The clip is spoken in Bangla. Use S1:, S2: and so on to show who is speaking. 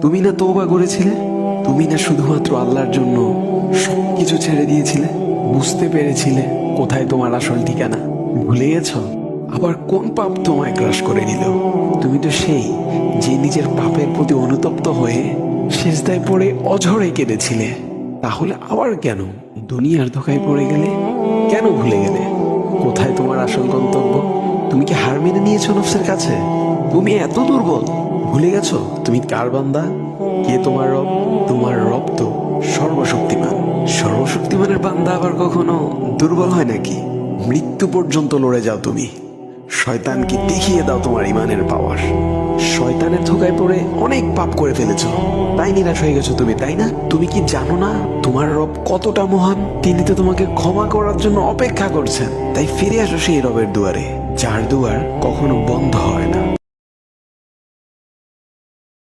S1: তুমি না তওবা করেছিলে? তুমি না শুধুমাত্র আল্লাহর জন্য সবকিছু ছেড়ে দিয়েছিলে? বুঝতে পেরেছিলে কোথায় তোমার আসল ঠিকানা? ভুলে গেছ? আবার কোন পাপ তোমায় গ্রাস করে নিল? তুমি তো সেই যে নিজের পাপের প্রতি অনুতপ্ত হয়ে সিজদায় পড়ে অঝরে কেঁদেছিলে। তাহলে আবার কেন দুনিয়ার ধোঁকায় পড়ে গেলে? কেন ভুলে গেলে কোথায় তোমার আসল গন্তব্য? তুমি কি হার মেনে নিয়েছো নফসের কাছে? তুমি এত দুর্বল? ভুলে গেছো তুমি কার বান্দা? কে তোমার রব? তোমার রব তো সর্বশক্তিমান। সর্বশক্তিমানের বান্দা আবার কখনো দুর্বল হয় নাকি? মৃত্যু পর্যন্ত লড়ে যাও তুমি। শয়তানকে দেখিয়ে দাও তোমার ইমানের পাওয়ার। শয়তানের ধোকায় পড়ে অনেক পাপ করে ফেলেছো, তাই নিরাশ হয়ে গেছো তুমি, তাই না? তুমি কি জানো না তোমার রব কতটা মহান? তিনি তো তোমাকে ক্ষমা করার জন্য অপেক্ষা করছেন। তাই ফিরে আসো সেই রবের দুয়ারে, যার দুয়ার কখনো বন্ধ হয় না।